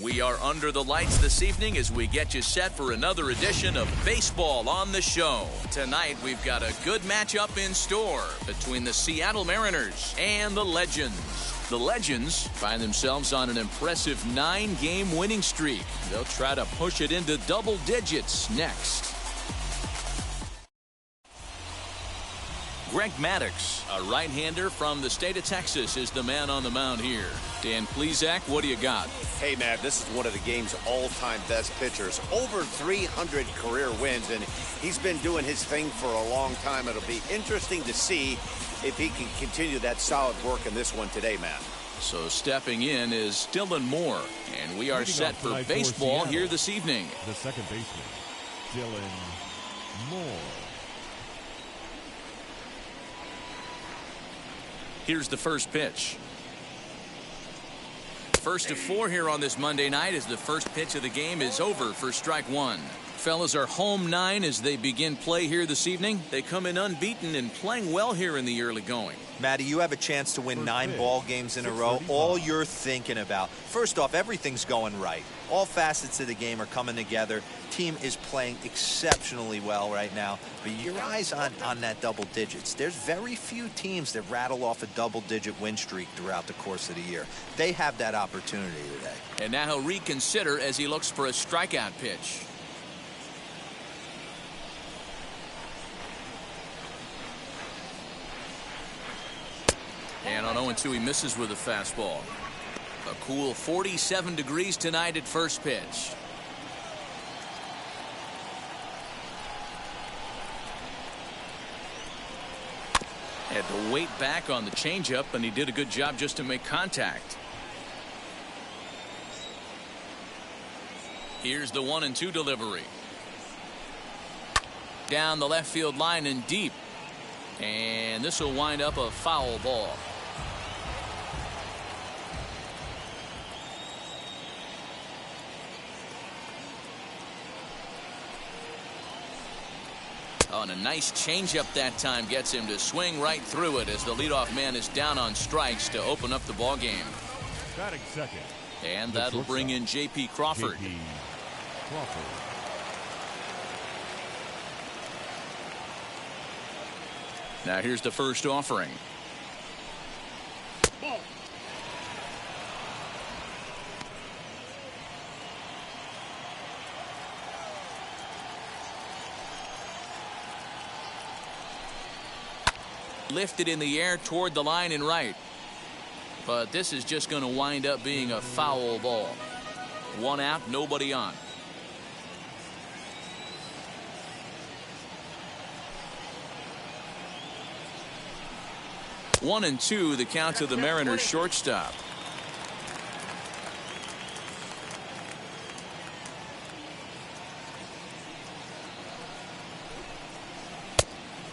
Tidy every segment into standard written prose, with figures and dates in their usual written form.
We are under the lights this evening as we get you set for another edition of Baseball on the Show. Tonight, we've got a good matchup in store between the Seattle Mariners and the Legends. The Legends find themselves on an impressive 9-game winning streak. They'll try to push it into double digits next. Greg Maddux, a right-hander from the state of Texas, is the man on the mound here. Dan Plesac, what do you got? Hey, man, this is one of the game's all-time best pitchers. Over 300 career wins, and he's been doing his thing for a long time. It'll be interesting to see if he can continue that solid work in this one today, man. So stepping in is Dylan Moore, and we are set for baseball here this evening. The second baseman, Dylan Moore. Here's the first pitch. First of 4 here on this Monday night as the first pitch of the game is over for strike one. Fellas are home 9 as they begin play here this evening. They come in unbeaten and playing well here in the early going. Matty, you have a chance to win 9 ball games in a row. All you're thinking about, first off, everything's going right. All facets of the game are coming together. Team is playing exceptionally well right now. But your eyes on that double digits. There's very few teams that rattle off a double-digit win streak throughout the course of the year. They have that opportunity today. And now he'll reconsider as he looks for a strikeout pitch. And on 0-2, he misses with a fastball. A cool 47 degrees tonight at first pitch. Had to wait back on the changeup, and he did a good job just to make contact. Here's the 1-2 delivery. Down the left field line and deep. And this will wind up a foul ball. Oh, and a nice changeup that time gets him to swing right through it as the leadoff man is down on strikes to open up the ball game. Batting second. And that'll bring in J.P. Crawford. J.P. Crawford. Now here's the first offering. Lifted in the air toward the line and right. But this is just going to wind up being a foul ball. 1 out, nobody on. One and 2, the count to the Mariners shortstop.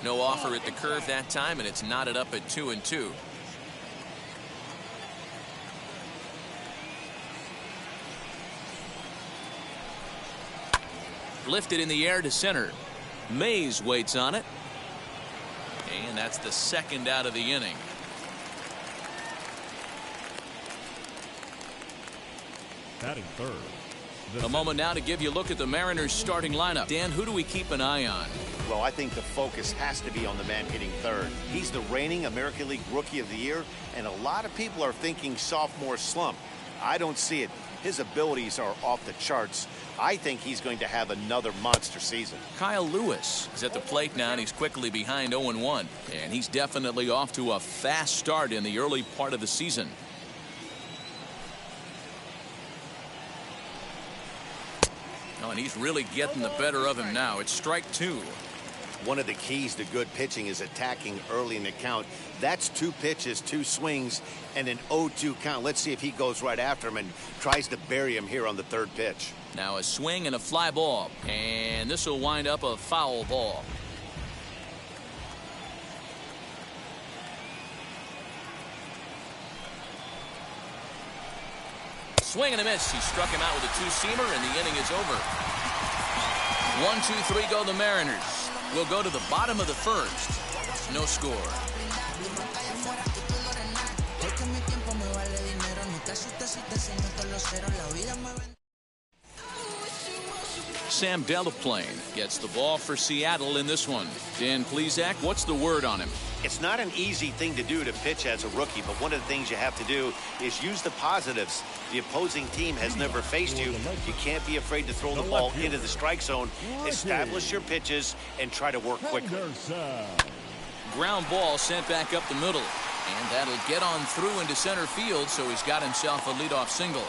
No offer at the curve that time, and it's knotted up at 2-2. Lifted in the air to center. Mays waits on it. And that's the second out of the inning. Batting third. A moment now to give you a look at the Mariners starting lineup. Dan, who do we keep an eye on? Well, I think the focus has to be on the man hitting third. He's the reigning American League Rookie of the Year, and a lot of people are thinking sophomore slump. I don't see it. His abilities are off the charts. I think he's going to have another monster season. Kyle Lewis is at the plate now, and he's quickly behind 0-1. And he's definitely off to a fast start in the early part of the season. Oh, and he's really getting the better of him now. It's strike 2. One of the keys to good pitching is attacking early in the count. That's 2 pitches, 2 swings, and an 0-2 count. Let's see if he goes right after him and tries to bury him here on the third pitch. Now a swing and a fly ball, and this will wind up a foul ball. Swing and a miss. He struck him out with a 2-seamer, and the inning is over. 1-2-3 go the Mariners. We'll go to the bottom of the first. No score. Sam Delaplane gets the ball for Seattle in this one. Dan Plesac, what's the word on him? It's not an easy thing to do to pitch as a rookie, but one of the things you have to do is use the positives. The opposing team has never faced you. You can't be afraid to throw the ball into the strike zone. Establish your pitches and try to work quickly. Ground ball sent back up the middle, and that'll get on through into center field, so he's got himself a leadoff single.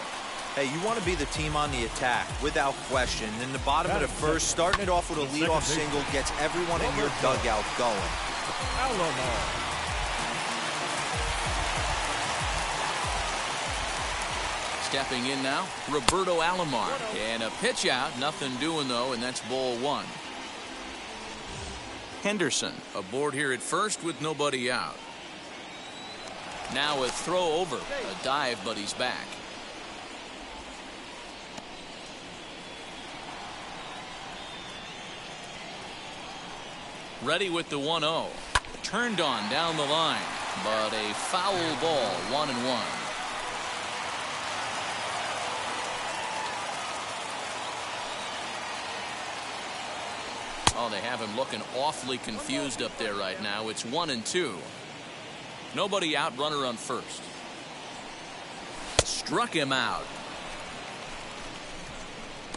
Hey, you want to be the team on the attack, without question. In the bottom of the first, starting it off with a leadoff single gets everyone in your dugout going. Stepping in now, Roberto Alomar. And a pitch out, nothing doing though, and that's ball one. Henderson aboard here at first with nobody out. Now a throw over, a dive, but he's back. Ready with the 1-0. Turned on down the line, but a foul ball, 1-1. Oh, they have him looking awfully confused up there right now. It's 1-2. Nobody out, runner on first. Struck him out.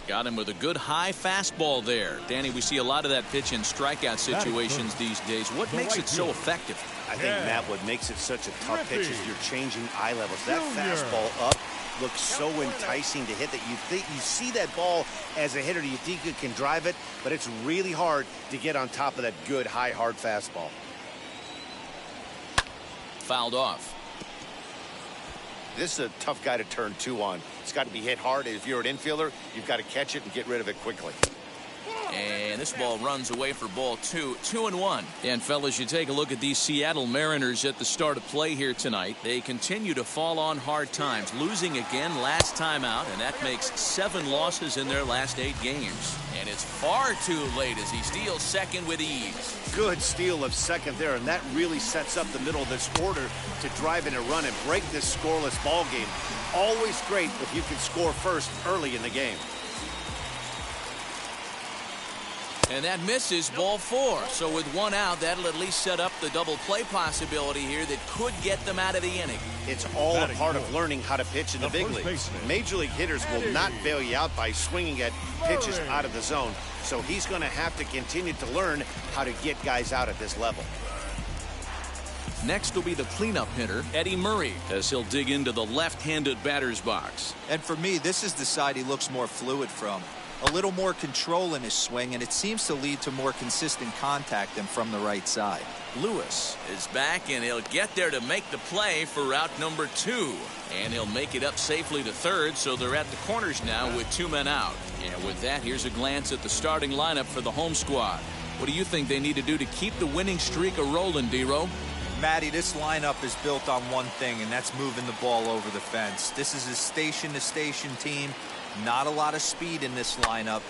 Got him with a good high fastball there. Danny, we see a lot of that pitch in strikeout situations these days. What makes it so effective? I think, Matt, what makes it such a tough pitch is you're changing eye levels. That fastball up looks so enticing to hit that you see that ball as a hitter, you think you can drive it, but it's really hard to get on top of that good high hard fastball. Fouled off. This is a tough guy to turn two on. It's got to be hit hard. If you're an infielder, you've got to catch it and get rid of it quickly. And this ball runs away for ball two. 2-1. And fellas, you take a look at these Seattle Mariners at the start of play here tonight. They continue to fall on hard times, losing again last time out, and that makes 7 losses in their last 8 games. And it's far too late as he steals second with ease. Good steal of second there, and that really sets up the middle of this order to drive in a run and break this scoreless ball game. Always great if you can score first early in the game. And that misses, ball 4. So with 1 out, that'll at least set up the double play possibility here that could get them out of the inning. It's all a part of learning how to pitch in the big leagues. Major league hitters will not bail you out by swinging at pitches out of the zone. So he's going to have to continue to learn how to get guys out at this level. Next will be the cleanup hitter, Eddie Murray, as he'll dig into the left-handed batter's box. And for me, this is the side he looks more fluid from. A little more control in his swing, and it seems to lead to more consistent contact than from the right side. Lewis is back, and he'll get there to make the play for route number 2. And he'll make it up safely to third, so they're at the corners now with 2 men out. And with that, here's a glance at the starting lineup for the home squad. What do you think they need to do to keep the winning streak a-rolling, D-Row? Matty, this lineup is built on one thing, and that's moving the ball over the fence. This is a station-to-station team. Not a lot of speed in this lineup,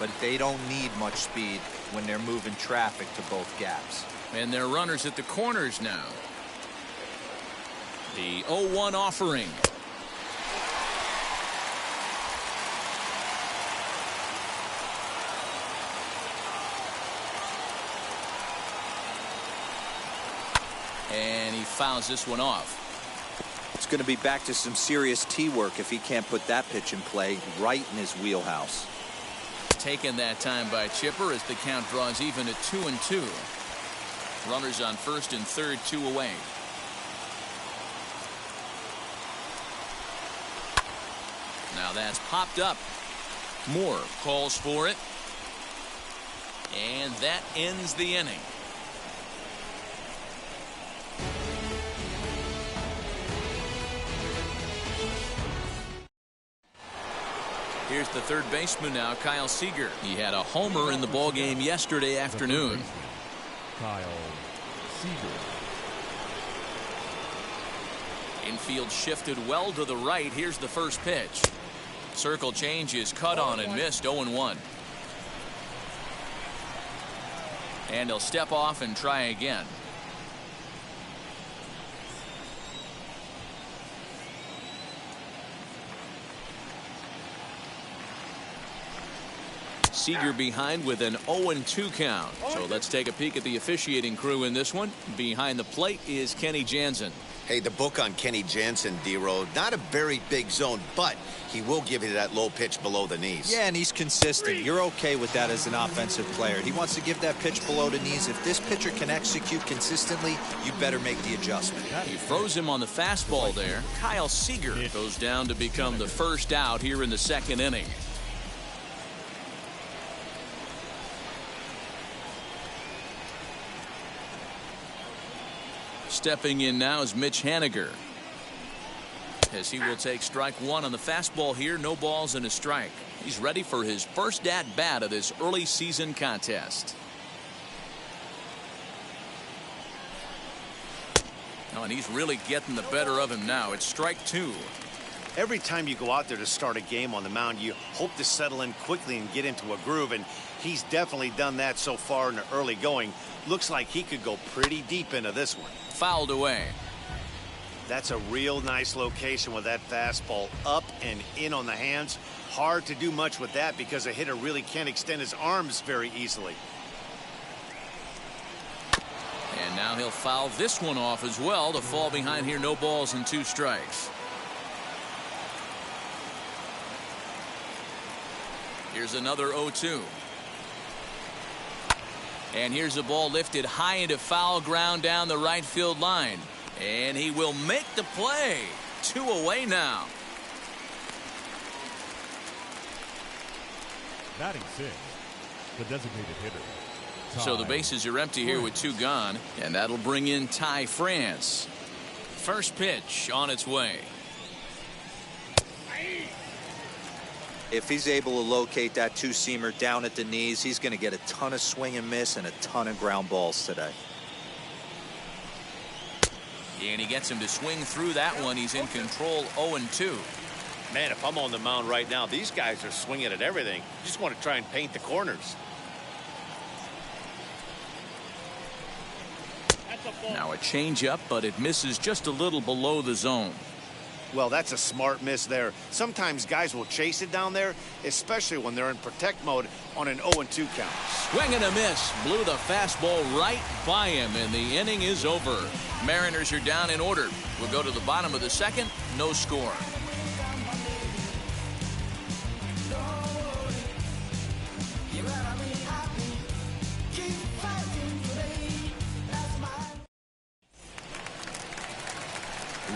but they don't need much speed when they're moving traffic to both gaps. And they're runners at the corners now. The 0-1 offering. And he fouls this one off. It's going to be back to some serious tee work if he can't put that pitch in play right in his wheelhouse. Taken that time by Chipper as the count draws even at 2-2. Runners on first and third, 2 away. Now that's popped up. Moore calls for it. And that ends the inning. Here's the third baseman now, Kyle Seager. He had a homer in the ballgame yesterday afternoon. Kyle Seager. Infield shifted well to the right. Here's the first pitch. Circle change is cut on and missed, 0-1. And he'll step off and try again. Seager behind with an 0-2 count. So let's take a peek at the officiating crew in this one. Behind the plate is Kenny Jansen. Hey, the book on Kenny Jansen, D-Road, not a very big zone, but he will give you that low pitch below the knees. Yeah, and he's consistent. You're okay with that as an offensive player. He wants to give that pitch below the knees. If this pitcher can execute consistently, you better make the adjustment. He froze him on the fastball there. Kyle Seager goes down to become the first out here in the second inning. Stepping in now is Mitch Haniger, as he will take strike one on the fastball here. No balls and a strike. He's ready for his first at bat of this early season contest. Oh, and he's really getting the better of him now. It's strike two. Every time you go out there to start a game on the mound, you hope to settle in quickly and get into a groove, and he's definitely done that so far in the early going. Looks like he could go pretty deep into this one. Fouled away. That's a real nice location with that fastball up and in on the hands. Hard to do much with that because a hitter really can't extend his arms very easily. And now he'll foul this one off as well to fall behind here. No balls and two strikes. Here's another 0-2. And here's a ball lifted high into foul ground down the right field line. And he will make the play. 2 away now. Batting sixth, the designated hitter. So the bases are empty here with 2 gone. And that'll bring in Ty France. First pitch on its way. If he's able to locate that two-seamer down at the knees, he's going to get a ton of swing and miss and a ton of ground balls today. And he gets him to swing through that one. He's in control. 0-2. Man, if I'm on the mound right now, these guys are swinging at everything. Just want to try and paint the corners. Now a changeup, but it misses just a little below the zone. Well, that's a smart miss there. Sometimes guys will chase it down there, especially when they're in protect mode on an 0-2 count. Swing and a miss. Blew the fastball right by him, and the inning is over. Mariners are down in order. We'll go to the bottom of the second. No score.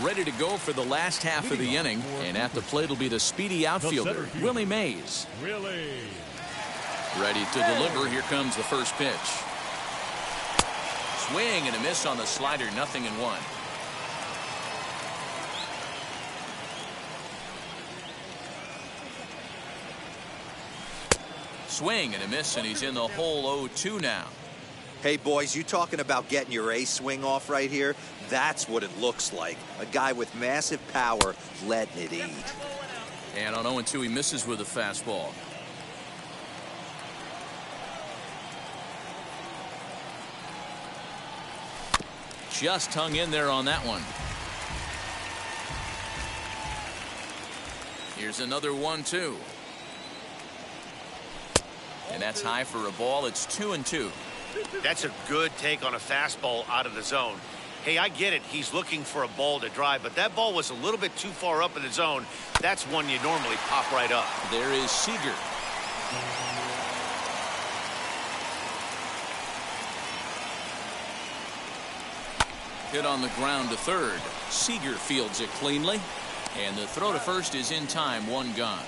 Ready to go for the last half of the inning, and at the plate will be the speedy outfielder, Willie Mays. Ready to deliver. Here comes the first pitch. Swing and a miss on the slider. 0-1. Swing and a miss, and he's in the hole. 0-2 now. Hey, boys, you talking about getting your A swing off right here? That's what it looks like. A guy with massive power letting it eat. And on 0-2, he misses with a fastball. Just hung in there on that one. Here's another 1-2. And that's high for a ball. It's 2-2. That's a good take on a fastball out of the zone. Hey, I get it. He's looking for a ball to drive, but that ball was a little bit too far up in the zone. That's one you normally pop right up. There is Seager. Hit on the ground to third. Seager fields it cleanly, and the throw to first is in time. 1 gone.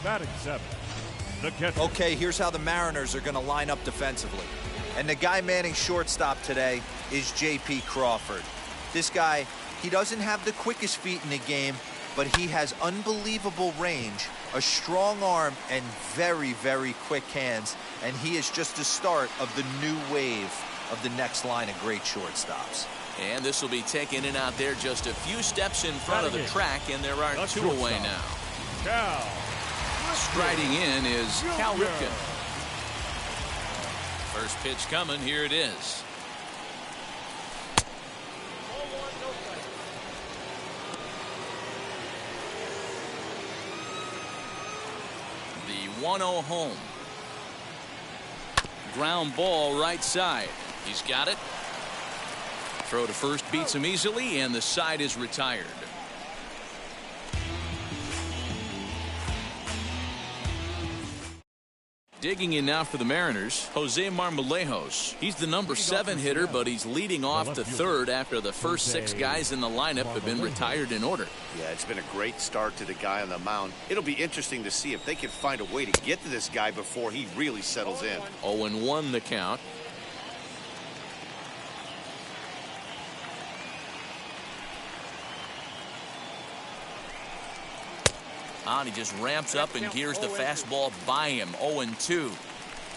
Batting seventh, the catcher. Okay, here's how the Mariners are going to line up defensively. And the guy manning shortstop today is J.P. Crawford. This guy, he doesn't have the quickest feet in the game, but he has unbelievable range, a strong arm, and very, very quick hands. And he is just the start of the new wave of the next line of great shortstops. And this will be taken in out there just a few steps in front of the track, and there are 2 away now. Cal. Striding in is Cal Ripken. First pitch coming. Here it is. 1-0 home. Ground ball right side. He's got it. Throw to first beats him easily, and the side is retired. Digging in now for the Mariners, Jose Marmolejos. He's the number 7 hitter, but he's leading off the third after the first 6 guys in the lineup have been retired in order. Yeah, it's been a great start to the guy on the mound. It'll be interesting to see if they can find a way to get to this guy before he really settles in. 0-1 the count. And he just ramps up and gears the fastball by him. 0-2.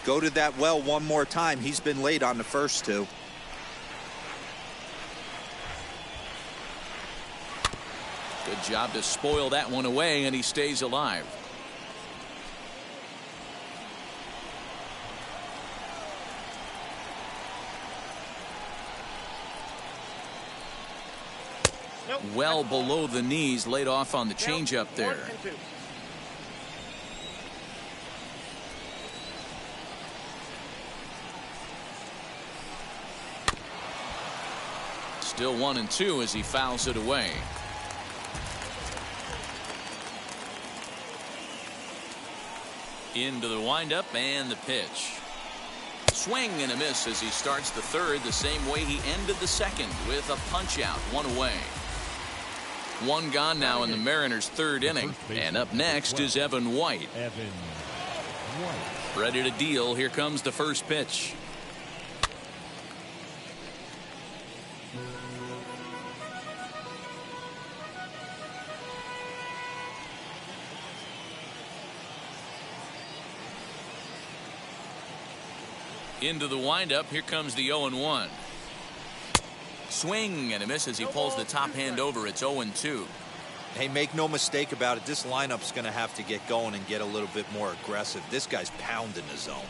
Go to that well one more time. He's been late on the first 2. Good job to spoil that one away, and he stays alive. Well below the knees, laid off on the changeup there. Still 1-2 as he fouls it away. Into the windup and the pitch. Swing and a miss as he starts the third the same way he ended the second, with a punch out, 1 away. 1 gone now in the Mariners' third inning. And up next is Evan White. Ready to deal. Here comes the first pitch. Into the windup. Here comes the 0-1. Swing and a miss as he pulls the top hand over. It's 0-2. Hey, make no mistake about it. This lineup's going to have to get going and get a little bit more aggressive. This guy's pounding the zone.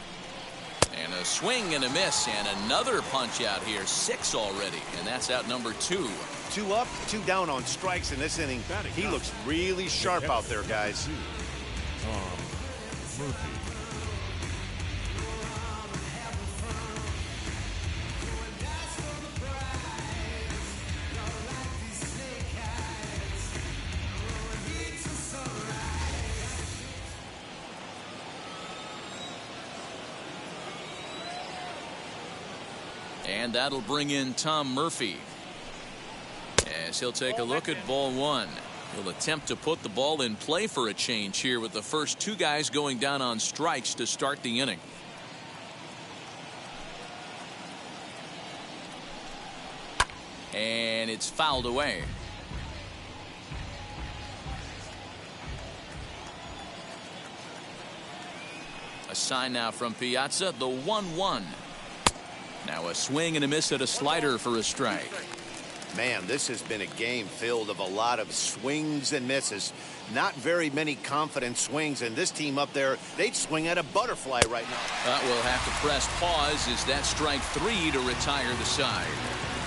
And a swing and a miss, and another punch out here. 6 already, and that's out number 2. 2 up, 2 down on strikes in this inning. He looks really sharp out there, guys. And that'll bring in Tom Murphy as he'll take a look at ball 1. He'll attempt to put the ball in play for a change here with the first 2 guys going down on strikes to start the inning. And it's fouled away. A sign now from Piazza, the 1-1. Now a swing and a miss at a slider for a strike. Man, this has been a game filled of a lot of swings and misses. Not very many confident swings, and this team up there, they'd swing at a butterfly right now. We'll have to press pause as that strike 3 to retire the side.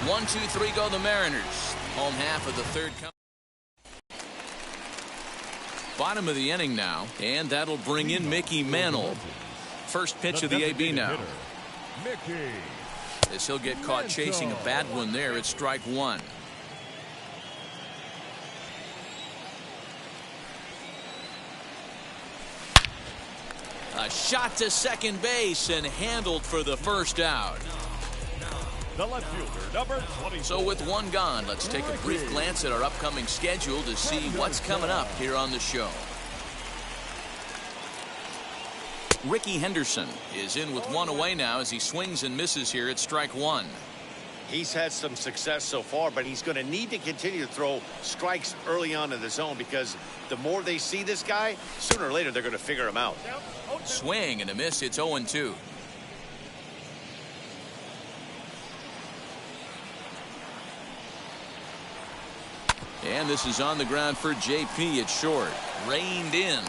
1, 2, 3 go the Mariners. Home half of the third. Bottom of the inning now, and that'll bring in Mickey Mantle. First pitch of the AB now. As he'll get caught chasing a bad one there at strike 1. A shot to second base and handled for the first out. The left fielder, number 24. So with 1 gone, let's take a brief glance at our upcoming schedule to see what's coming up here on the show. Ricky Henderson is in with 1 away now as he swings and misses here at strike 1. He's had some success so far, but he's going to need to continue to throw strikes early on in the zone because the more they see this guy, sooner or later they're going to figure him out. Swing and a miss. It's 0-2. And this is on the ground for JP at short. Reined in.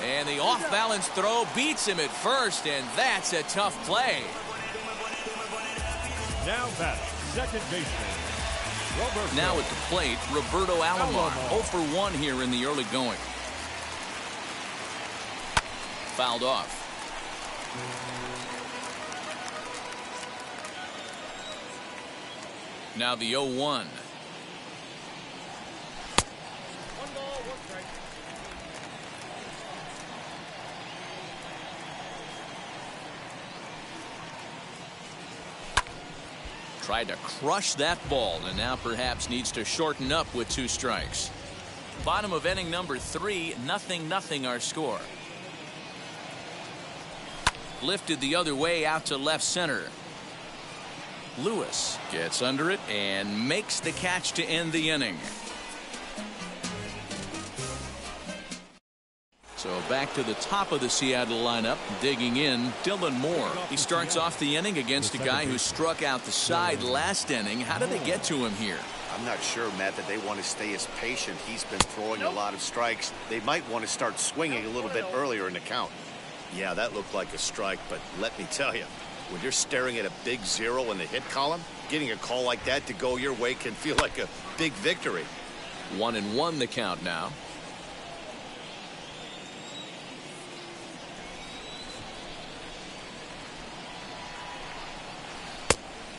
And the off-balance throw beats him at first, and that's a tough play. Now batting, second baseman, Roberto. Now at the plate, Roberto Alomar. 0 for 1 here in the early going. fouled off. Now the 0-1. Tried to crush that ball and now perhaps needs to shorten up with 2 strikes. Bottom of inning number 3, 0-0 our score. Lifted the other way out to left center. Lewis gets under it and makes the catch to end the inning. So back to the top of the Seattle lineup, digging in, Dylan Moore. He starts off the inning against a guy who struck out the side last inning. How did they get to him here? I'm not sure, Matt, that they want to stay as patient. He's been throwing a lot of strikes. They might want to start swinging a little bit earlier in the count. Yeah, that looked like a strike, but let me tell you, when you're staring at a big 0 in the hit column, getting a call like that to go your way can feel like a big victory. 1-1 the count now.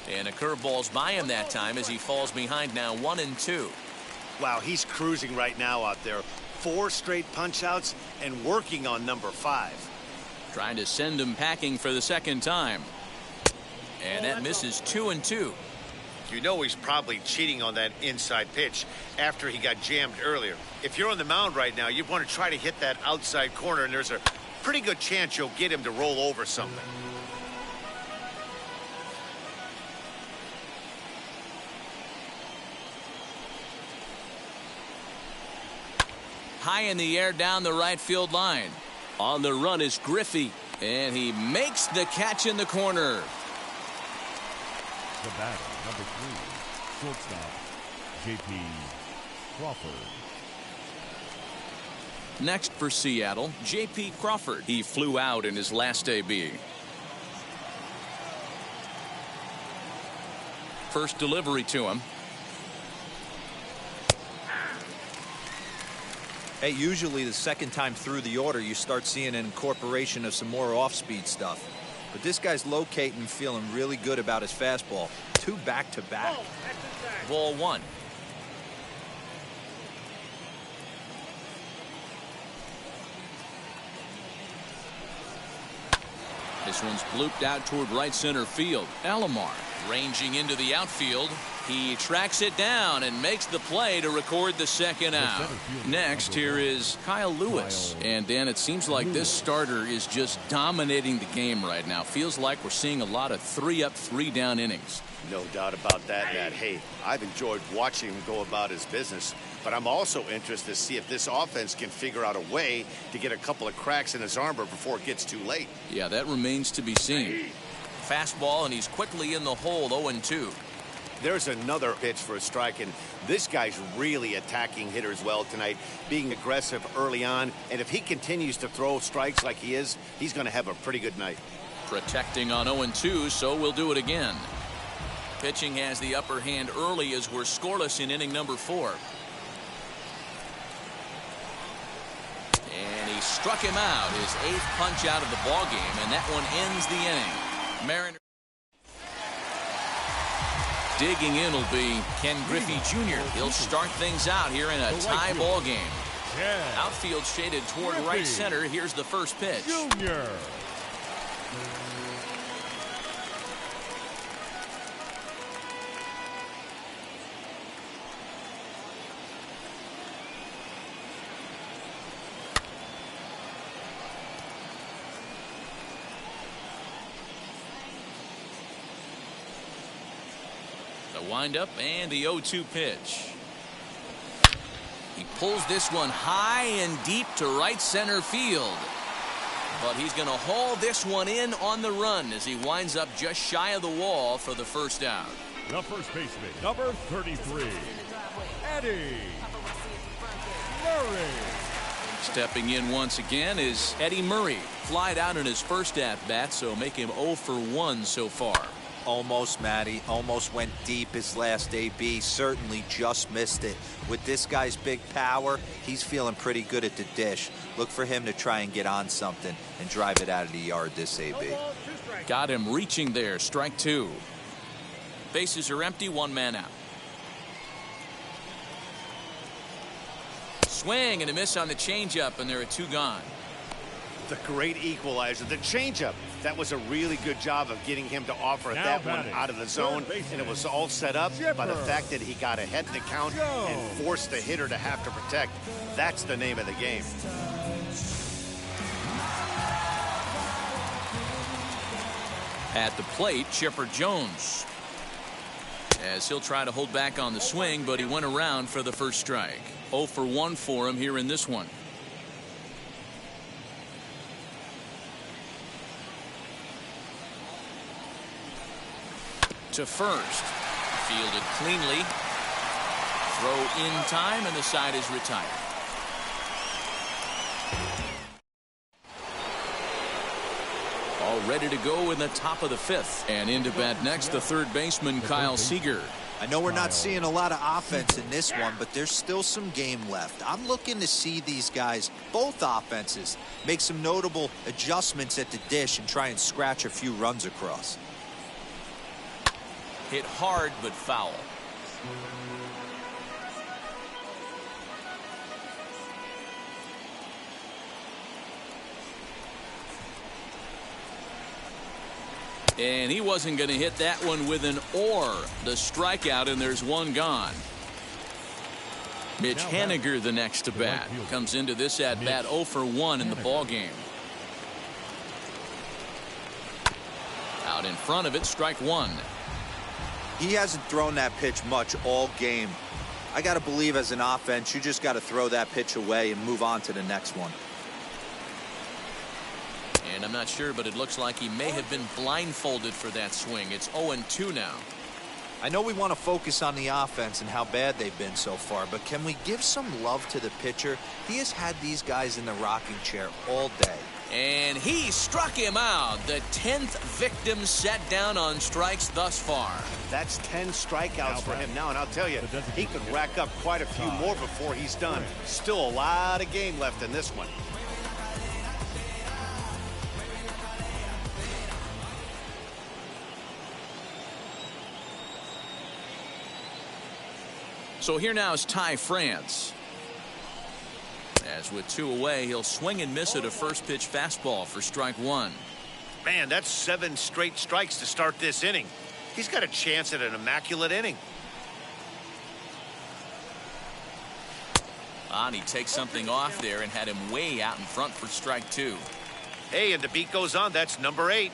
And a curveball's by him that time as he falls behind now 1-2. Wow, he's cruising right now out there. 4 straight punch outs and working on number 5. Trying to send him packing for the second time. And that misses 2-2. You know he's probably cheating on that inside pitch after he got jammed earlier. If you're on the mound right now, you want to try to hit that outside corner, and there's a pretty good chance you'll get him to roll over something. High in the air down the right field line. On the run is Griffey, and he makes the catch in the corner. The batter, number 3, shortstop, J.P. Crawford. Next for Seattle, J.P. Crawford. He flew out in his last AB. First delivery to him. Hey, usually the second time through the order you start seeing an incorporation of some more off-speed stuff. But this guy's locating and feeling really good about his fastball. 2 back-to-back. Ball 1. This one's blooped out toward right center field. Alomar ranging into the outfield. He tracks it down and makes the play to record the second out. Next, here is Kyle Lewis. And, Dan, it seems like this starter is just dominating the game right now. Feels like we're seeing a lot of 3-up, 3-down innings. No doubt about that, Matt. Hey, I've enjoyed watching him go about his business, but I'm also interested to see if this offense can figure out a way to get a couple of cracks in his armor before it gets too late. Yeah, that remains to be seen. Fastball, and he's quickly in the hole, 0-2. There's another pitch for a strike, and this guy's really attacking hitters well tonight, being aggressive early on, and if he continues to throw strikes like he is, he's going to have a pretty good night. Protecting on 0-2, so we'll do it again. Pitching has the upper hand early as we're scoreless in inning number 4. And he struck him out, his 8th punch out of the ballgame, and that one ends the inning. Mariners. Digging in will be Ken Griffey Jr. He'll start things out here in a tie ball game. Outfield shaded toward right center. Here's the first pitch. Junior. The windup and the 0-2 pitch. He pulls this one high and deep to right center field. But he's going to haul this one in on the run as he winds up just shy of the wall for the first out. The first baseman, number 33, Eddie Murray. Stepping in once again is Eddie Murray. Flied out in his first at-bat, so make him 0 for 1 so far. almost, Matty. Almost went deep his last AB. Certainly just missed it. With this guy's big power, he's feeling pretty good at the dish. Look for him to try and get on something and drive it out of the yard this AB. Got him reaching there. Strike two. Bases are empty. One man out. Swing and a miss on the changeup, and there are two gone. The great equalizer, the changeup. That was a really good job of getting him to offer that one out of the zone, and it was all set up by the fact that he got ahead in the count and forced the hitter to have to protect. That's the name of the game. At the plate, Chipper Jones. As he'll try to hold back on the swing, but he went around for the first strike. 0 for 1 for him here in this one. To first. Fielded cleanly. Throw in time, and the side is retired. All ready to go in the top of the fifth. And in to bat next, the third baseman, Kyle Seager. I know we're not seeing a lot of offense in this one, but there's still some game left. I'm looking to see these guys, both offenses, make some notable adjustments at the dish and try and scratch a few runs across. Hit hard, but foul. And he wasn't going to hit that one with an or. The strikeout, and there's one gone. Mitch Haniger, the next to bat, comes into this at bat 0 for 1 in the ball game. Out in front of it, strike one. He hasn't thrown that pitch much all game. I got to believe as an offense, you just got to throw that pitch away and move on to the next one. And I'm not sure, but it looks like he may have been blindfolded for that swing. It's 0-2 now. I know we want to focus on the offense and how bad they've been so far, but can we give some love to the pitcher? He has had these guys in the rocking chair all day. And he struck him out. The 10th victim set down on strikes thus far. That's 10 strikeouts for him now, and I'll tell you, he could rack up quite a few more before he's done. Still a lot of game left in this one. So here now is Ty France. As with two away, he'll swing and miss at a first pitch fastball for strike one. Man, that's 7 straight strikes to start this inning. He's got a chance at an immaculate inning. And he takes something off there and had him way out in front for strike two. Hey, and the beat goes on. That's number 8.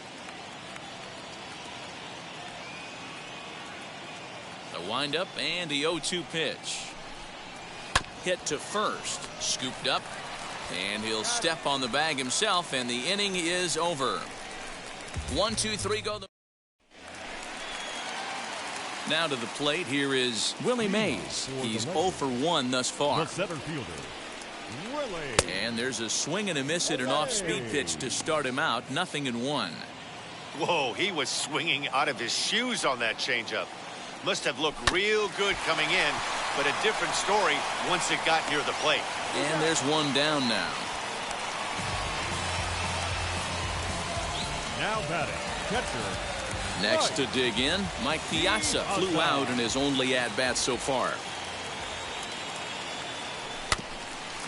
The windup and the 0-2 pitch. Hit to first. Scooped up. And he'll step on the bag himself, and the inning is over. 1, 2, 3 go. Now to the plate, here is Willie Mays. He's 0 for 1 thus far. The center fielder, Willie. And there's a swing and a miss at an off-speed pitch to start him out. 0-1. Whoa, he was swinging out of his shoes on that changeup. Must have looked real good coming in, but a different story once it got near the plate. And there's one down now. Now batting, catcher. Next to dig in, Mike Piazza flew out in his only at-bat so far.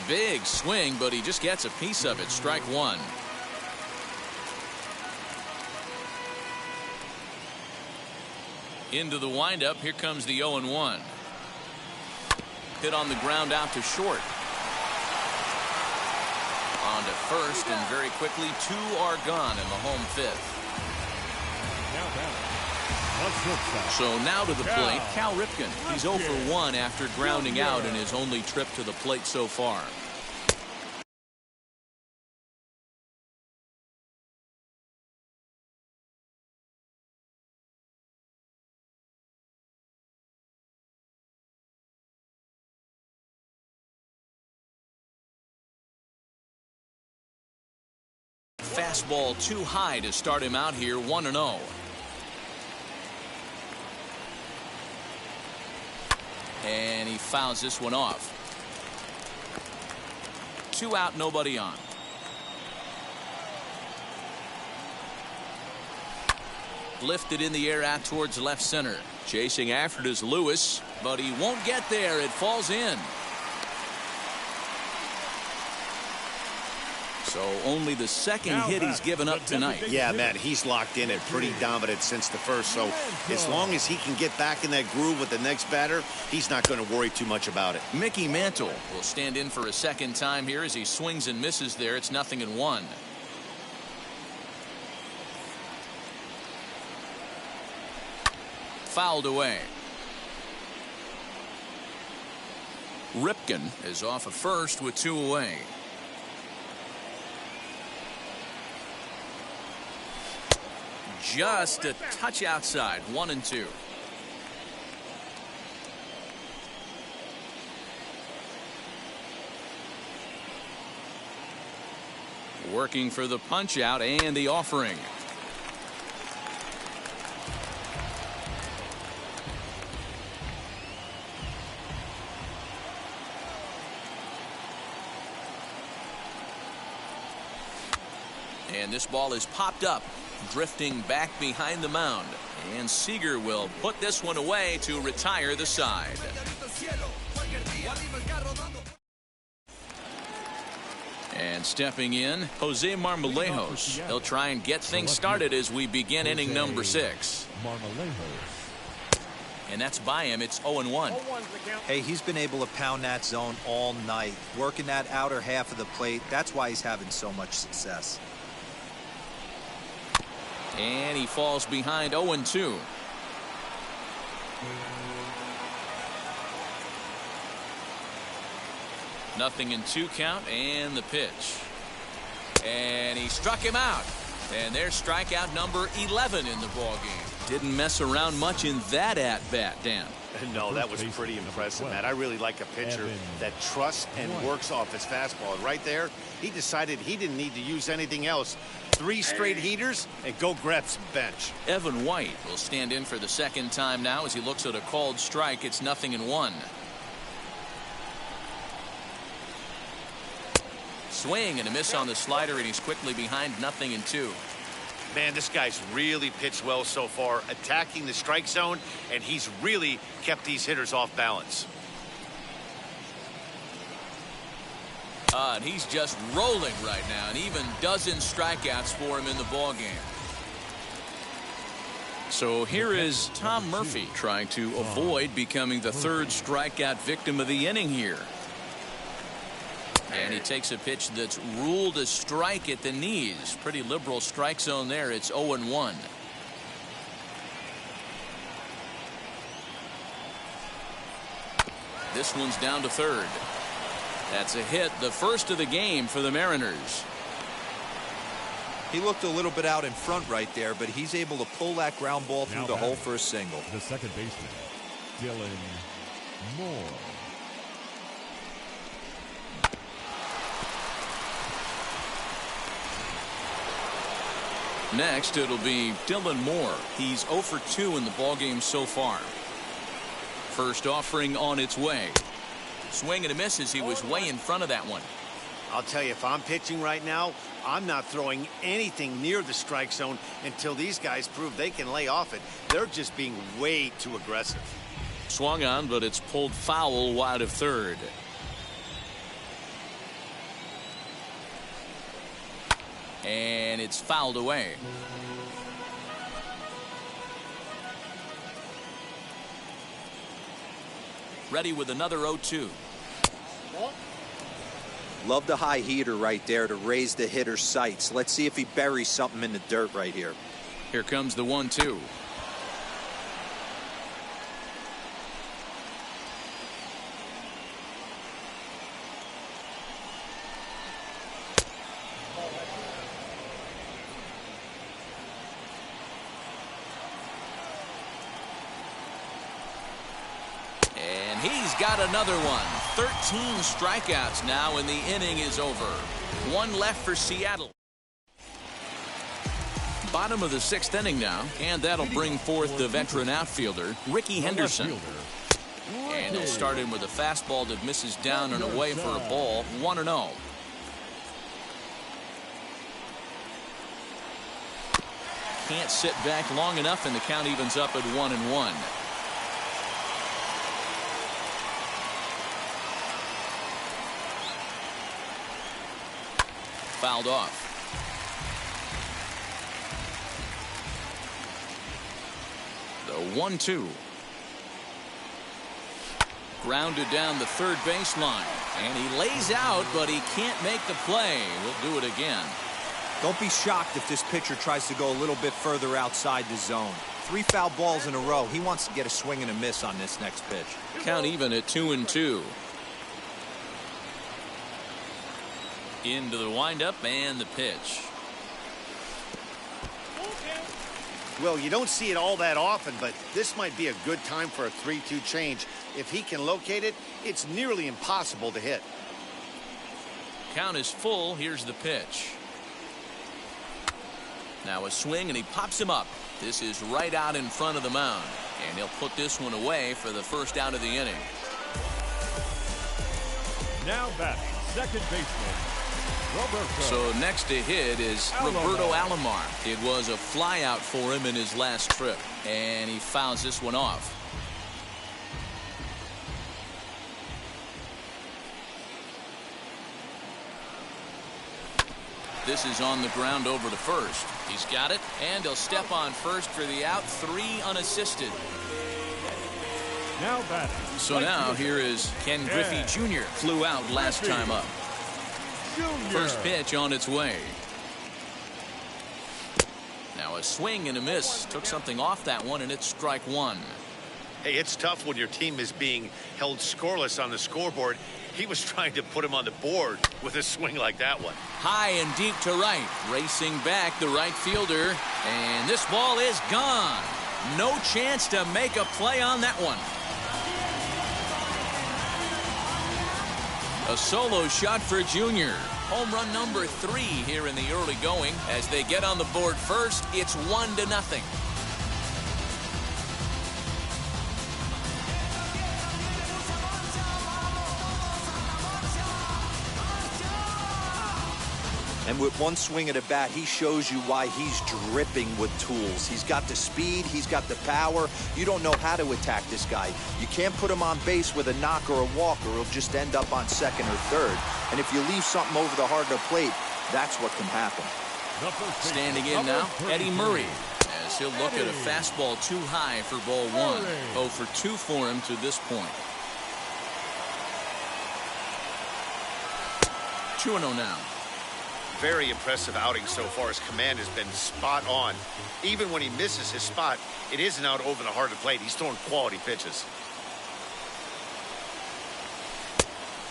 Big swing, but he just gets a piece of it. Strike one. Into the windup. Here comes the 0-1. Hit on the ground out to short. On to first, and very quickly 2 are gone in the home fifth. So now to the plate, Cal Ripken. He's 0 for 1 after grounding out in his only trip to the plate so far. Fastball too high to start him out here. 1-0. And he fouls this one off. 2 out, nobody on. Lifted in the air out towards left center. Chasing after it is Lewis, but he won't get there. It falls in. So only the second hit he's given up tonight. Yeah, Matt, he's locked in and pretty dominant since the first. So as long as he can get back in that groove with the next batter, he's not going to worry too much about it. Mickey Mantle will stand in for a second time here as he swings and misses there. It's 0-1. Fouled away. Ripken is off of first with 2 away. Just a touch outside. 1-2. Working for the punch out and the offering. And this ball is popped up, drifting back behind the mound. And Seager will put this one away to retire the side. And stepping in, Jose Marmolejos. He'll try and get things started as we begin inning number 6. And that's by him. It's 0-1. Hey, he's been able to pound that zone all night, working that outer half of the plate. That's why he's having so much success. And he falls behind 0-2. Nothing in 2 count and the pitch. And he struck him out. And there's strikeout number 11 in the ballgame. Didn't mess around much in that at-bat, Dan. No, that was pretty impressive, Matt. I really like a pitcher that trusts and works off his fastball. Right there, he decided he didn't need to use anything else. 3 straight heaters and go grab some bench. Evan White will stand in for the second time now as he looks at a called strike. It's 0-1. Swing and a miss on the slider, and he's quickly behind 0-2. Man, this guy's really pitched well so far, attacking the strike zone, and he's really kept these hitters off balance. And he's just rolling right now, and even dozen strikeouts for him in the ballgame. So here is Tom Murphy trying to avoid becoming the 3rd strikeout victim of the inning here. And he takes a pitch that's ruled a strike at the knees. Pretty liberal strike zone there. It's 0-1. This one's down to 3rd. That's a hit, the first of the game for the Mariners. He looked a little bit out in front right there, but he's able to pull that ground ball through the hole for a single. The second baseman, Dylan Moore. Next, it'll be Dylan Moore. He's 0 for 2 in the ballgame so far. First offering on its way. Swing and a miss as he was way in front of that one. I'll tell you, if I'm pitching right now, I'm not throwing anything near the strike zone until these guys prove they can lay off it. They're just being way too aggressive. Swung on, but it's pulled foul wide of 3rd. And it's fouled away. Ready with another 0-2. Love the high heater right there to raise the hitter's sights. Let's see if he buries something in the dirt right here. Here comes the 1-2. He's got another one. 13 strikeouts now, and the inning is over. 1 left for Seattle. Bottom of the 6th inning now, and that'll bring forth the veteran outfielder, Ricky Henderson. And he'll start in with a fastball that misses down and away for a ball. 1-0. Can't sit back long enough, and the count evens up at 1-1. Fouled off. The 1-2. Grounded down the third baseline, and he lays out, but he can't make the play. We'll do it again. Don't be shocked if this pitcher tries to go a little bit further outside the zone. 3 foul balls in a row. He wants to get a swing and a miss on this next pitch. Count even at 2-2. Into the windup and the pitch. Well, you don't see it all that often, but this might be a good time for a 3-2 change. If he can locate it, it's nearly impossible to hit. Count is full. Here's the pitch. Now a swing, and he pops him up. This is right out in front of the mound, and he'll put this one away for the first out of the inning. Now batting, second baseman, Roberto. So next to hit is Roberto Alomar. It was a flyout for him in his last trip, and he fouls this one off. This is on the ground over to first. He's got it, and he'll step on first for the out. 3 unassisted. Now batting. So now here is Ken Griffey Jr. Flew out last time up. First pitch on its way. Now a swing and a miss. Took something off that one, and it's strike 1. Hey, it's tough when your team is being held scoreless on the scoreboard. He was trying to put him on the board with a swing like that one. High and deep to right. Racing back the right fielder. And this ball is gone. No chance to make a play on that one. A solo shot for Junior. Home run number 3 here in the early going. As they get on the board first, it's 1-0. And with one swing of the bat, he shows you why he's dripping with tools. He's got the speed, he's got the power. You don't know how to attack this guy. You can't put him on base with a knock or a walk, or he'll just end up on second or third. And if you leave something over the heart of the plate, that's what can happen. Standing in now, Eddie Murray, as he'll look at a fastball too high for ball 1. 0 for 2 for him to this point. 2-0 now. Very impressive outing so far. His command has been spot on. Even when he misses his spot, it isn't out over the heart of the plate. He's throwing quality pitches.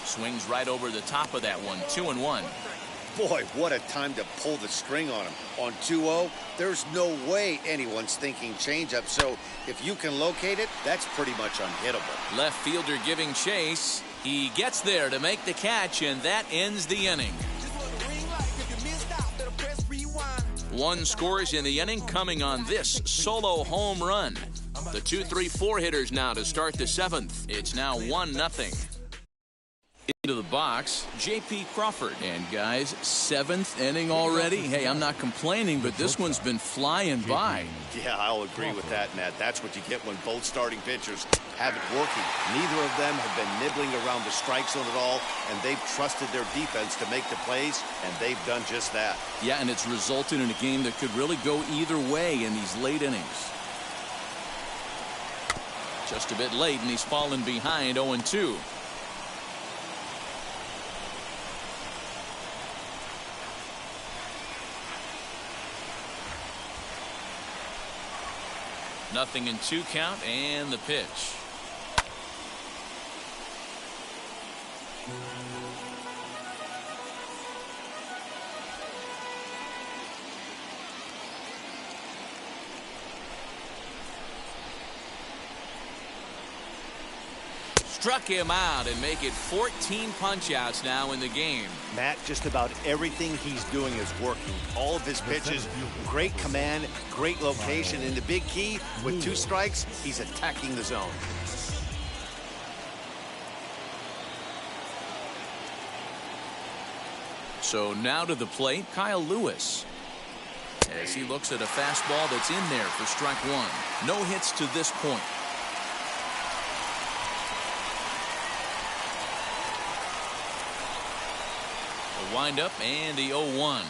Swings right over the top of that one. 2-1. Boy, what a time to pull the string on him. On 2-0, there's no way anyone's thinking changeup. So if you can locate it, that's pretty much unhittable. Left fielder giving chase. He gets there to make the catch, and that ends the inning. 1 scores in the inning, coming on this solo home run. The 2-3-4 hitters now to start the 7th. It's now 1-0. Into the box, J.P. Crawford. And guys, 7th inning already. Hey, I'm not complaining, but this one's been flying by. Yeah, I'll agree with that, Matt. That's what you get when both starting pitchers have it working. Neither of them have been nibbling around the strike zone at all, and they've trusted their defense to make the plays, and they've done just that. Yeah, and it's resulted in a game that could really go either way in these late innings. Just a bit late, and he's fallen behind 0-2. Nothing in 2 count, and the pitch. Struck him out and make it 14 punch-outs now in the game. Matt, just about everything he's doing is working. All of his pitches, great command, great location, and the big key, with 2 strikes, he's attacking the zone. So now to the plate, Kyle Lewis. As he looks at a fastball that's in there for strike one. No hits to this point. The windup and the 0-1.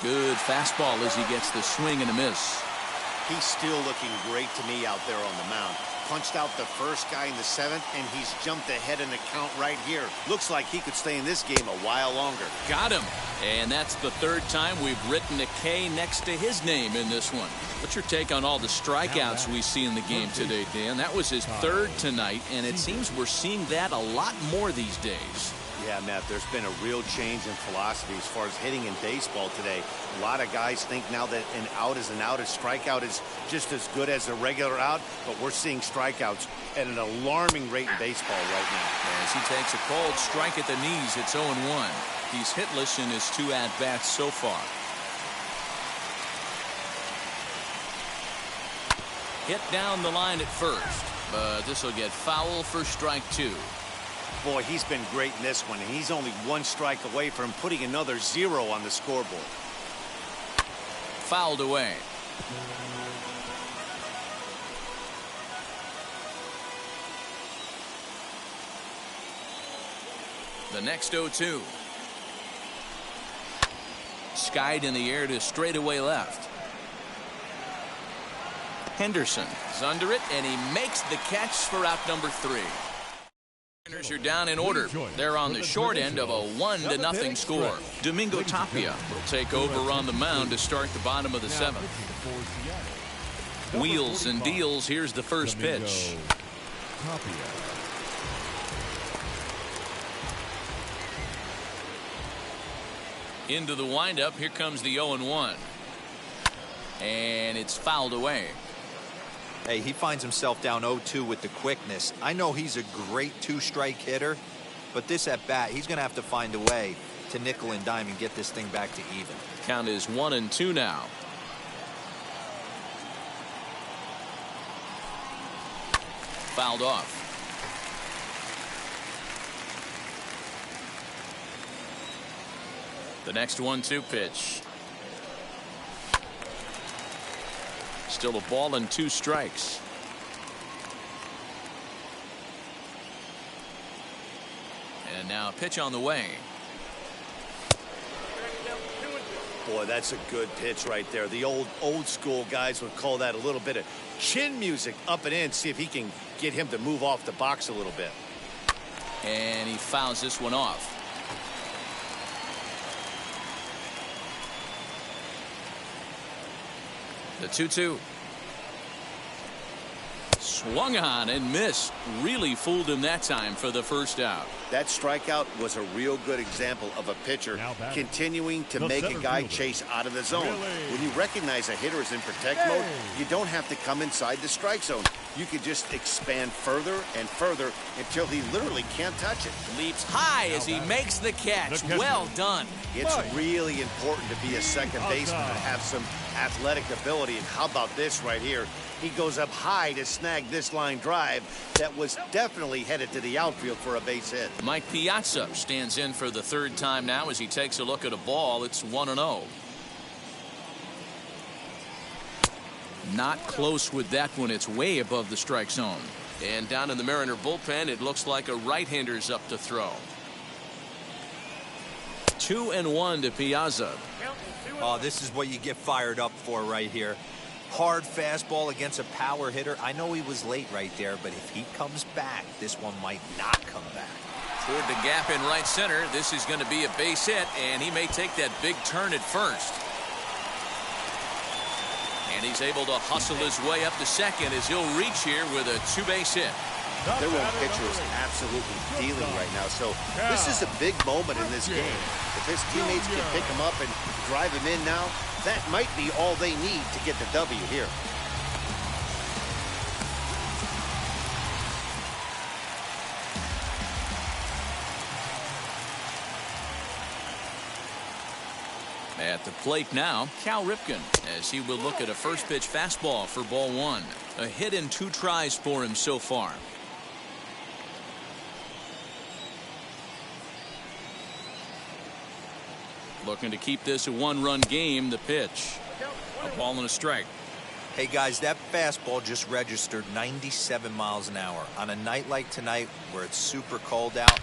Good fastball as he gets the swing and a miss. He's still looking great to me out there on the mound. Punched out the first guy in the seventh, and he's jumped ahead in the count right here. Looks like he could stay in this game a while longer. Got him. And that's the third time we've written a K next to his name in this one. What's your take on all the strikeouts we see in the game today, Dan? That was his third tonight, and it seems we're seeing that a lot more these days. Yeah, Matt, there's been a real change in philosophy as far as hitting in baseball today. A lot of guys think now that an out is an out, a strikeout is just as good as a regular out, but we're seeing strikeouts at an alarming rate in baseball right now. As he takes a cold strike at the knees, it's 0-1. He's hitless in his 2 at-bats so far. Hit down the line at first, but this will get foul for strike 2. Boy, he's been great in this one, and he's only 1 strike away from putting another 0 on the scoreboard. Fouled away. The next 0-2. Skied in the air to straightaway left. Henderson is under it, and he makes the catch for out number 3. Mariners are down in order. They're on the short end of a 1-0 score. Domingo Tapia will take over on the mound to start the bottom of the 7th. Wheels and deals. Here's the first pitch. Into the windup. Here comes the 0-1. And it's fouled away. Hey, he finds himself down 0-2 with the quickness. I know he's a great 2-strike hitter, but this at bat, he's going to have to find a way to nickel and dime and get this thing back to even. Count is 1-2 now. Fouled off. The next 1-2 pitch. Still a ball and 2 strikes. And now a pitch on the way. Boy, that's a good pitch right there. The old school guys would call that a little bit of chin music up and in. See if he can get him to move off the box a little bit. And he fouls this one off. The 2-2. Swung on and missed. Really fooled him that time for the first out. That strikeout was a real good example of a pitcher continuing to make a guy chase out of the zone. When you recognize a hitter is in protect mode, you don't have to come inside the strike zone. You can just expand further and further until he literally can't touch it. Leaps high as he makes the catch. Well done. It's really important to be a second baseman and have some athletic ability. And how about this right here? He goes up high to snag this line drive that was definitely headed to the outfield for a base hit. Mike Piazza stands in for the 3rd time now as he takes a look at a ball. It's 1-0. Not close with that one. It's way above the strike zone. And down in the Mariner bullpen, it looks like a right-hander's up to throw. 2-1 to Piazza. Oh, this is what you get fired up for right here. Hard fastball against a power hitter. I know he was late right there, but if he comes back, this one might not come back. Toward the gap in right center. This is going to be a base hit, and he may take that big turn at first. And he's able to hustle his way up to second as he'll reach here with a 2-base hit. Their own pitcher is absolutely dealing right now, so this is a big moment in this game. If his teammates can pick him up and drive him in now, that might be all they need to get the W here. At the plate now, Cal Ripken, as he will look at a first pitch fastball for ball 1. A hit in 2 tries for him so far. Looking to keep this a one-run game. The pitch. A ball and a strike. Hey guys, that fastball just registered 97 miles an hour. On a night like tonight where it's super cold out,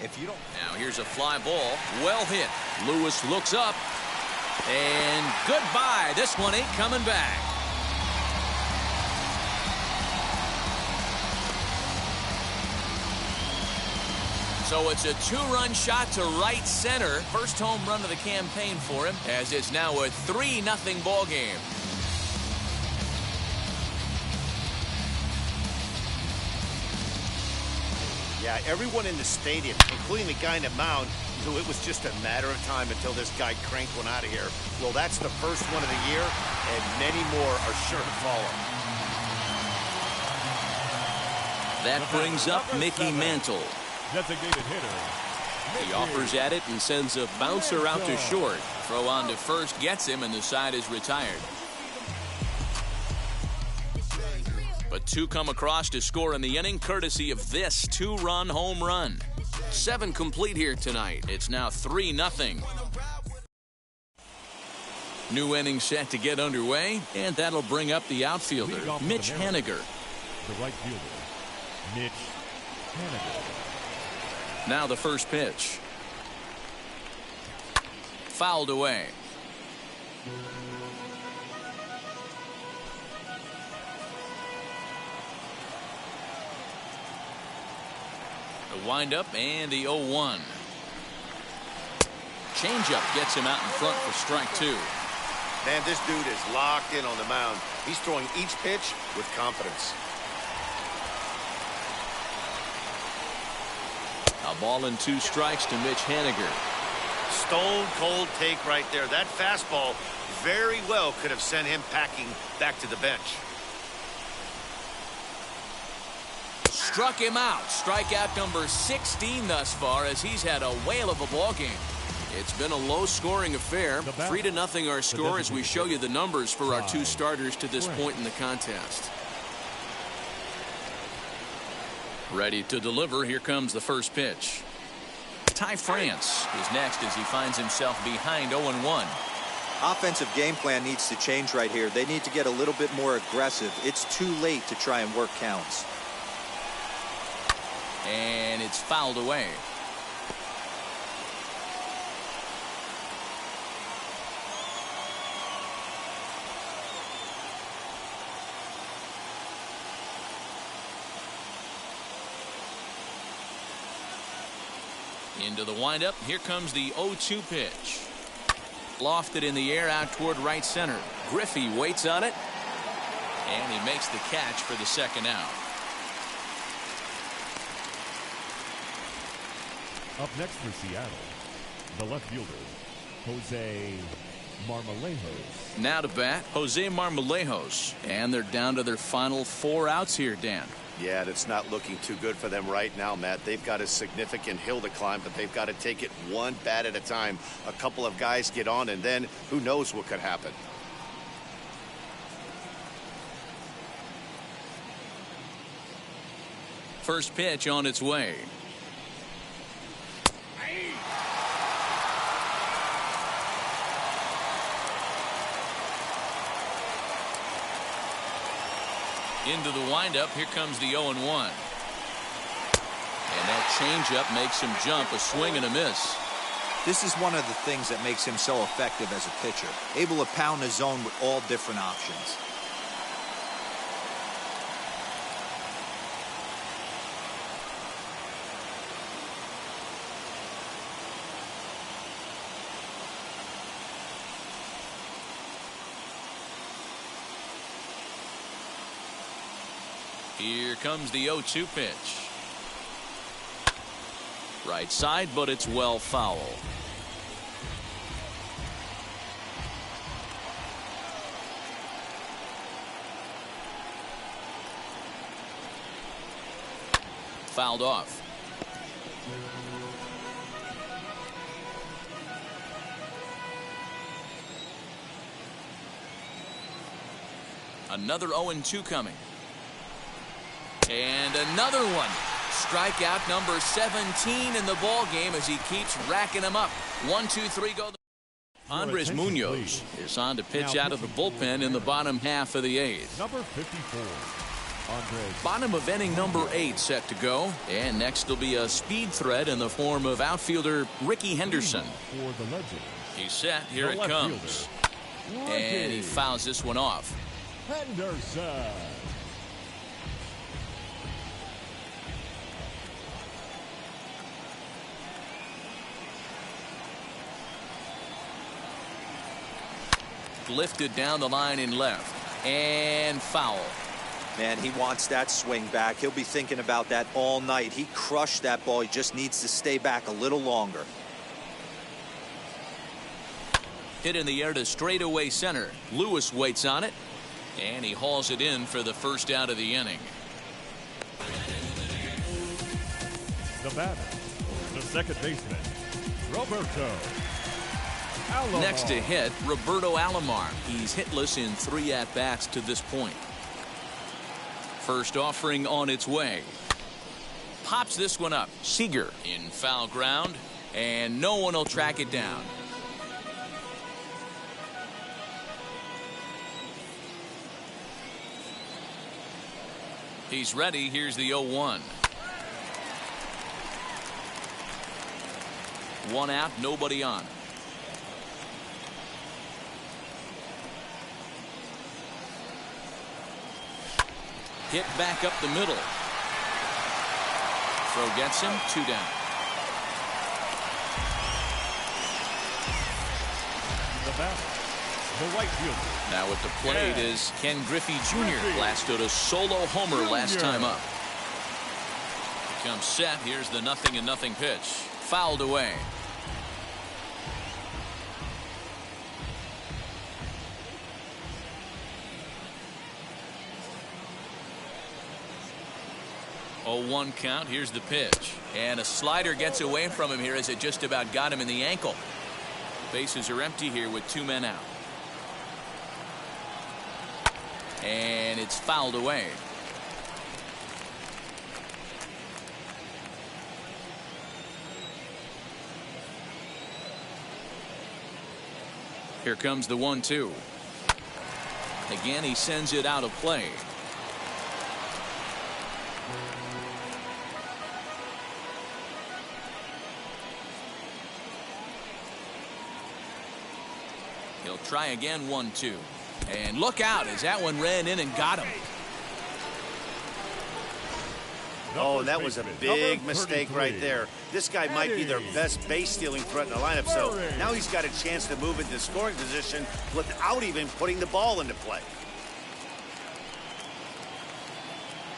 if you don't... Now here's a fly ball. Well hit. Lewis looks up. And goodbye. This one ain't coming back. So it's a two-run shot to right center. First home run of the campaign for him, as it's now a 3-0 ball game. Yeah, everyone in the stadium, including the guy in the mound, knew it was just a matter of time until this guy cranked one out of here. Well, that's the first one of the year, and many more are sure to follow. That brings up Mickey Mantle. Designated hitter. He offers at it and sends a bouncer out to short. Throw on to first gets him, and the side is retired. But two come across to score in the inning, courtesy of this two-run home run. 7 complete here tonight. It's now 3-0. New inning set to get underway, and that'll bring up the outfielder, Mitch Haniger. The right fielder, Mitch Haniger. Now the first pitch. Fouled away. The windup and the 0-1. Changeup gets him out in front for strike 2. Man, this dude is locked in on the mound. He's throwing each pitch with confidence. A ball and 2 strikes to Mitch Haniger. Stone cold take right there. That fastball very well could have sent him packing back to the bench. Struck him out. Strikeout number 16 thus far, as he's had a whale of a ball game. It's been a low-scoring affair. 3-0 our score as we show you the numbers for our 2 starters to this point in the contest. Ready to deliver. Here comes the first pitch. Ty France is next as he finds himself behind 0-1. Offensive game plan needs to change right here. They need to get a little bit more aggressive. It's too late to try and work counts. And it's fouled away. Into the windup. Here comes the 0-2 pitch. Lofted in the air out toward right center. Griffey waits on it. And he makes the catch for the second out. Up next for Seattle, the left fielder, Jose Marmolejos. Now to bat, Jose Marmolejos. And they're down to their final 4 outs here, Dan. Yeah, it's not looking too good for them right now, Matt. They've got a significant hill to climb, but they've got to take it one bat at a time. A couple of guys get on, and then who knows what could happen. First pitch on its way. Into the windup. Here comes the 0-1. And that changeup makes him jump. A swing and a miss. This is one of the things that makes him so effective as a pitcher. Able to pound the zone with all different options. Here comes the 0-2 pitch. Right side, but it's well foul. Fouled off. Another 0-2 coming. And another one. Strikeout number 17 in the ball game as he keeps racking them up. 1, 2, 3 go. Andres Munoz is on to pitch out of the bullpen in the bottom half of the 8th. Number 54, Andres. Bottom of inning number 8 set to go. And next will be a speed threat in the form of outfielder Ricky Henderson. For the Legends. He's set. Here it comes. And he fouls this one off. Henderson. Lifted down the line in left. And foul. Man, he wants that swing back. He'll be thinking about that all night. He crushed that ball. He just needs to stay back a little longer. Hit in the air to straightaway center. Lewis waits on it. And he hauls it in for the first out of the inning. The batter, the second baseman, Roberto Alomar. Next to hit, Roberto Alomar. He's hitless in 3 at-bats to this point. First offering on its way. Pops this one up. Seager in foul ground. And no one will track it down. He's ready. Here's the 0-1. 1 out, nobody on. Hit back up the middle. Throw gets him. 2 down. The batter, the right fielder. Now at the plate is Ken Griffey Jr. Blasted a solo homer last time up. Comes set. Here's the 0-0 pitch. Fouled away. Oh, 1 count. Here's the pitch. And a slider gets away from him here as it just about got him in the ankle. Bases are empty here with 2 men out. And it's fouled away. Here comes the 1-2. Again, he sends it out of play. He'll try again. 1-2. And look out as that one ran in and got him. Oh, that was a big mistake right there. This guy might be their best base stealing threat in the lineup, so now he's got a chance to move into scoring position without even putting the ball into play.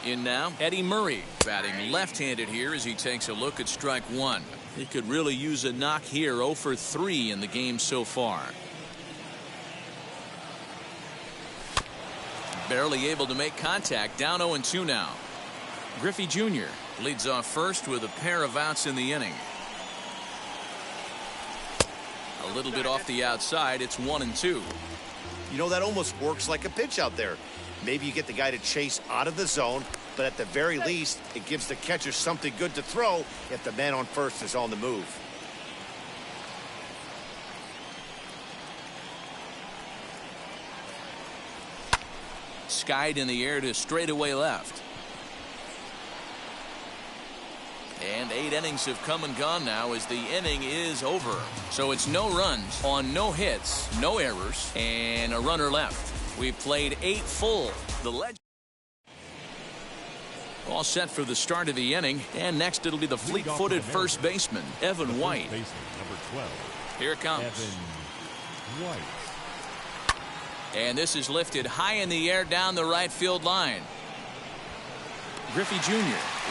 In now, Eddie Murray batting left-handed here as he takes a look at strike 1. He could really use a knock here. 0 for 3 in the game so far. Barely able to make contact. Down 0-2 now. Griffey Jr. leads off first with a pair of outs in the inning. A little bit off the outside. It's 1-2. You know, that almost works like a pitch out there. Maybe you get the guy to chase out of the zone, but at the very least, it gives the catcher something good to throw if the man on first is on the move. Skied in the air to straightaway left. And 8 innings have come and gone now as the inning is over. So it's no runs on no hits, no errors, and a runner left. We've played 8 full. The legend all set for the start of the inning. And next it'll be the fleet-footed first baseman, Evan White. Number 12. Here it comes. Evan White. And this is lifted high in the air down the right field line. Griffey Jr.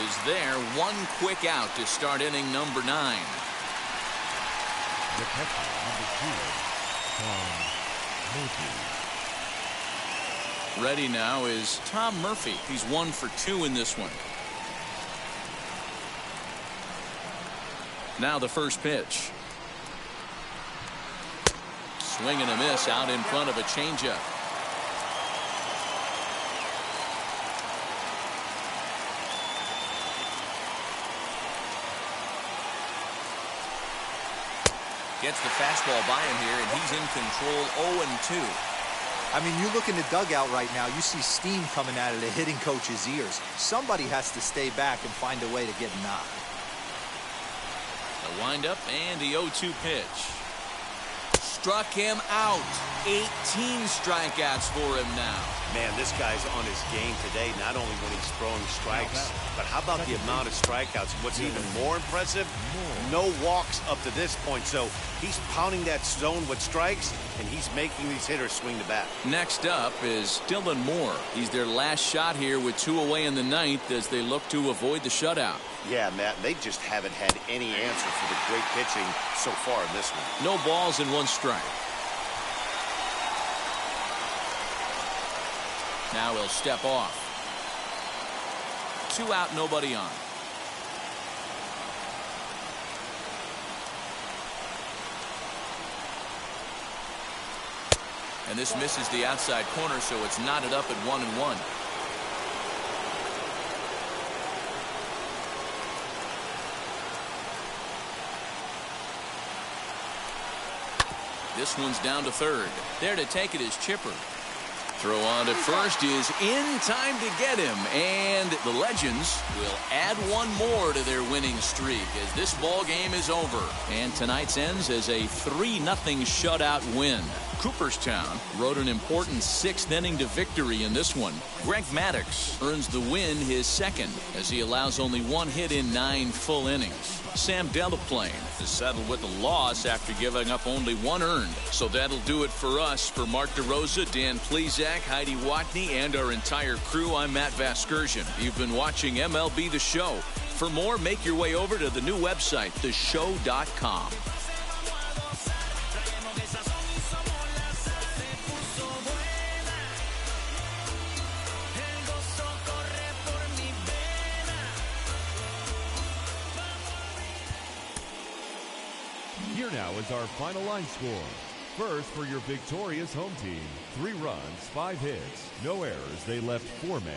is there. 1 quick out to start inning number 9. The catcher, number 2, Tom Murphy. Ready now is Tom Murphy. He's 1 for 2 in this one. Now the first pitch. Swing and a miss out in front of a changeup. Gets the fastball by him here, and he's in control 0-2. I mean, you look in the dugout right now, you see steam coming out of the hitting coach's ears. Somebody has to stay back and find a way to get knocked. The windup and the 0-2 pitch. Struck him out. 18 strikeouts for him now. Man, this guy's on his game today, not only when he's throwing strikes, but how about the amount of strikeouts? What's even more impressive, no walks up to this point. So he's pounding that zone with strikes, and he's making these hitters swing the bat. Next up is Dylan Moore. He's their last shot here with 2 away in the ninth as they look to avoid the shutout. Yeah, Matt, they just haven't had any answer for the great pitching so far in this one. No balls and 1 strike. Now he'll step off. 2 out, nobody on. And this misses the outside corner, so it's knotted up at 1-1. This one's down to third. There to take it is Chipper. Throw on to first is in time to get him, and the Legends will add 1 more to their winning streak as this ball game is over. And tonight's ends as a 3-0 shutout win. Cooperstown rode an important 6th inning to victory in this one. Greg Maddux earns the win, his second, as he allows only 1 hit in 9 full innings. Sam Delaplane is settled with a loss after giving up only 1 earned. So that'll do it for us. For Mark DeRosa, Dan Plesac, Heidi Watney, and our entire crew, I'm Matt Vasgersian. You've been watching MLB The Show. For more, make your way over to the new website, theshow.com. Here now is our final line score. First, for your victorious home team, 3 runs, 5 hits, no errors. They left 4 men